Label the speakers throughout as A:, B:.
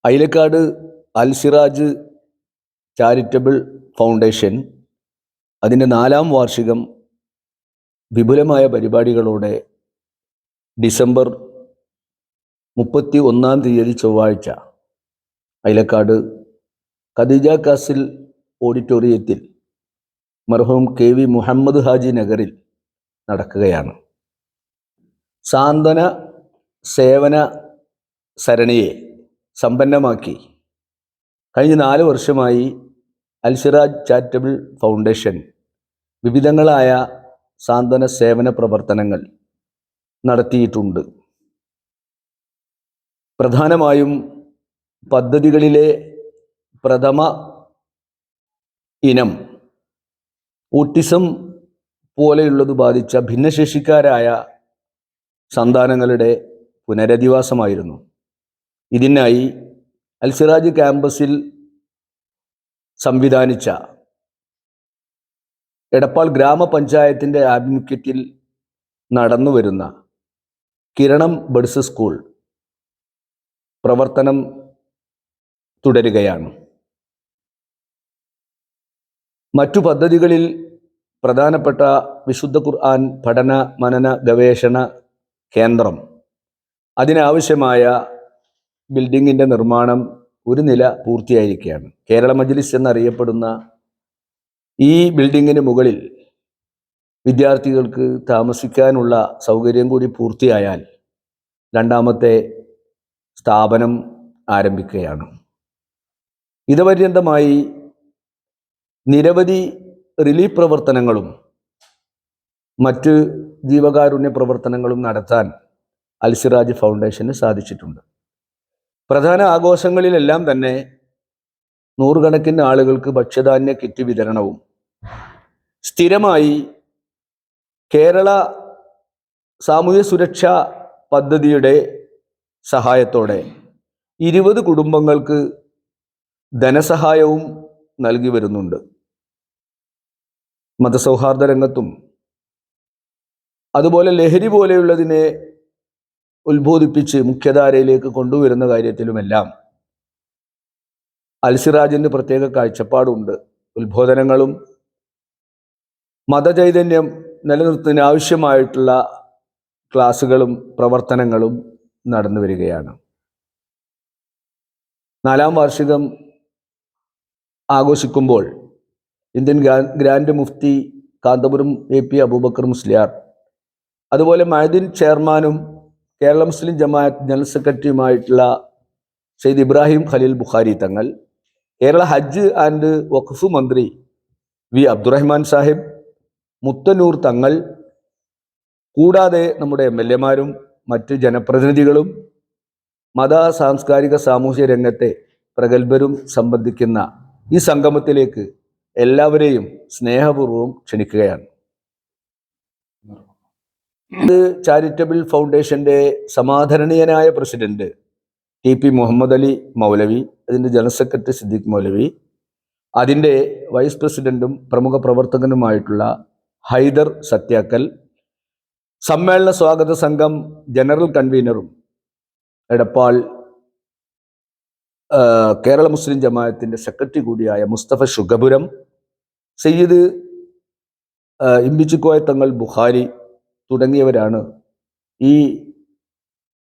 A: ഐലക്കാട് അൽ Siraj charitable foundation അതിൻ്റെ 4ാം വാർഷികം വിപുലമായ പരിപാടികളോടെ ഡിസംബർ 31-ാം തീയതി ചൊവ്വാഴ്ച ഐലക്കാട് ഖദീജ കാസിൽ ഓഡിറ്റോറിയത്തിൽ മർഹൂം KV മുഹമ്മദ് ഹാജി നഗറിൽ നടക്കുകയാണ്. സാന്ത്വന സേവന സരണിയെ സമ്പന്നമാക്കി കഴിഞ്ഞ 4 വർഷമായി അൽ സിറാജ് ചാരിറ്റബിൾ ഫൗണ്ടേഷൻ വിവിധങ്ങളായ സാന്ത്വന സേവന പ്രവർത്തനങ്ങൾ നടത്തിയിട്ടുണ്ട്. പ്രധാനമായും പദ്ധതികളിലെ പ്രഥമ ഇനം ഓട്ടിസം പോലെയുള്ളത് ബാധിച്ച ഭിന്നശേഷിക്കാരായ സന്താനങ്ങളുടെ പുനരധിവാസമായിരുന്നു. ഇതിനായി അൽ സിറാജ് ക്യാമ്പസിൽ സംവിധാനിച്ച എടപ്പാൾ ഗ്രാമപഞ്ചായത്തിൻ്റെ ആഭിമുഖ്യത്തിൽ നടന്നുവരുന്ന കിരണം ബഡ്സ് സ്കൂൾ പ്രവർത്തനം തുടരുകയാണ്. മറ്റു പദ്ധതികളിൽ പ്രധാനപ്പെട്ട വിശുദ്ധ ഖുർആൻ പഠന മനന ഗവേഷണ കേന്ദ്രം, അതിനാവശ്യമായ ബിൽഡിങ്ങിൻ്റെ നിർമ്മാണം ഒരു നില പൂർത്തിയായിരിക്കുകയാണ്. കേരള മജ്ലിസ് എന്നറിയപ്പെടുന്ന ഈ ബിൽഡിങ്ങിന് മുകളിൽ വിദ്യാർത്ഥികൾക്ക് താമസിക്കാനുള്ള സൗകര്യം കൂടി പൂർത്തിയായാൽ 2ാമത്തെ സ്ഥാപനം ആരംഭിക്കുകയാണ്. ഇതുപര്യന്തമായി നിരവധി റിലീഫ് പ്രവർത്തനങ്ങളും മറ്റ് ജീവകാരുണ്യ പ്രവർത്തനങ്ങളും നടത്താൻ അൽ സിറാജ് ഫൗണ്ടേഷന് സാധിച്ചിട്ടുണ്ട്. പ്രധാന ആഘോഷങ്ങളിലെല്ലാം തന്നെ നൂറുകണക്കിന് ആളുകൾക്ക് ഭക്ഷ്യധാന്യ കിറ്റ് വിതരണവും സ്ഥിരമായി കേരള സാമൂഹ്യ സുരക്ഷാ പദ്ധതിയുടെ സഹായത്തോടെ 20 കുടുംബങ്ങൾക്ക് ധനസഹായവും നൽകി വരുന്നുണ്ട്. മതസൗഹാർദ്ദ രംഗത്തും അതുപോലെ ലഹരി പോലെയുള്ളതിനെ ഉത്ബോധിപ്പിച്ച് മുഖ്യധാരയിലേക്ക് കൊണ്ടുവരുന്ന കാര്യത്തിലുമെല്ലാം അൽ സിറാജിന് പ്രത്യേക കാഴ്ചപ്പാടുണ്ട്. ഉത്ബോധനങ്ങളും മതചൈതന്യം നിലനിർത്തുന്നതിന് ആവശ്യമായിട്ടുള്ള ക്ലാസുകളും പ്രവർത്തനങ്ങളും നടന്നു വരികയാണ്. 4ാം വാർഷികം ആഘോഷിക്കുമ്പോൾ Indian grand Mufti Kanthapuram AP Aboobacker Musliyar, അതുപോലെ മഅദിൻ ചെയർമാനും കേരള മുസ്ലിം ജമാഅത്ത് ജനറൽ സെക്രട്ടറിയുമായിട്ടുള്ള സെയ്ദ് ഇബ്രാഹിം ഖലീൽ ബുഖാരി തങ്ങൾ, കേരള ഹജ്ജ് ആൻഡ് വഖഫ് മന്ത്രി V അബ്ദുറഹ്മാൻ സാഹിബ്, മുത്തന്നൂർ തങ്ങൾ, കൂടാതെ നമ്മുടെ MLA-മാരും മറ്റ് ജനപ്രതിനിധികളും മത സാംസ്കാരിക സാമൂഹ്യ രംഗത്തെ പ്രഗത്ഭരും സംബന്ധിക്കുന്ന ഈ സംഗമത്തിലേക്ക് എല്ലാവരെയും സ്നേഹപൂർവ്വം ക്ഷണിക്കുകയാണ്. ചാരിറ്റബിൾ ഫൗണ്ടേഷൻ്റെ സമാദരണീയനായ പ്രസിഡന്റ് TP മുഹമ്മദ് അലി മൗലവി, അതിൻ്റെ ജനറൽ സെക്രട്ടറി സിദ്ദീഖ് മൗലവി, അതിൻ്റെ വൈസ് പ്രസിഡന്റും പ്രമുഖ പ്രവർത്തകനുമായിട്ടുള്ള ഹൈദർ സത്യാക്കൽ, സമ്മേളന സ്വാഗത സംഘം ജനറൽ കൺവീനറും എടപ്പാൾ കേരള മുസ്ലിം ജമാഅത്തിൻ്റെ സെക്രട്ടറി കൂടിയായ മുസ്തഫ ശുഗപുരം, സയ്യിദ് ഇമ്പിച്ചിക്കോയ തങ്ങൾ ബുഖാരി തുടങ്ങിയവരാണ് ഈ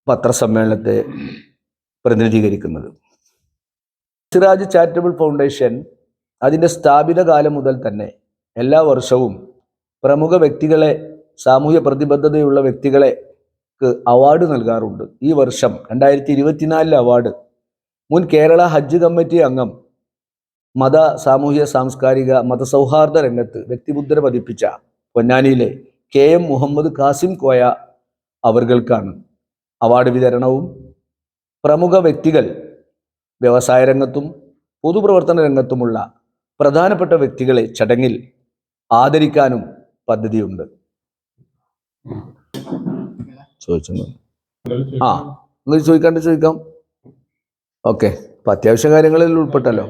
A: പത്രസമ്മേളനത്തെ പ്രതിനിധീകരിക്കുന്നത്. സിറാജ് ചാരിറ്റബിൾ ഫൗണ്ടേഷൻ അതിൻ്റെ സ്ഥാപിത കാലം മുതൽ തന്നെ എല്ലാ വർഷവും പ്രമുഖ വ്യക്തികളെ, സാമൂഹ്യ പ്രതിബദ്ധതയുള്ള വ്യക്തികൾക്ക് അവാർഡ് നൽകാറുണ്ട്. ഈ വർഷം 2024 അവാർഡ് മുൻ കേരള ഹജ്ജ് കമ്മിറ്റി അംഗം, മത സാമൂഹ്യ സാംസ്കാരിക മതസൗഹാർദ്ദ രംഗത്ത് വ്യക്തിമുദ്ര പതിപ്പിച്ച പൊന്നാനിയിലെ KM മുഹമ്മദ് കാസിം കോയ അവർകൾക്കാണ്. അവാർഡ് വിതരണവും പ്രമുഖ വ്യക്തികൾ, വ്യവസായ രംഗത്തും പൊതുപ്രവർത്തന രംഗത്തുമുള്ള പ്രധാനപ്പെട്ട വ്യക്തികളെ ചടങ്ങിൽ ആദരിക്കാനും പദ്ധതിയുണ്ട്. നിങ്ങൾ ചോദിക്കാണ്ട് ചോദിക്കാം. ഓക്കെ, അപ്പോൾ അത്യാവശ്യ കാര്യങ്ങളിൽ ഉൾപ്പെട്ടല്ലോ.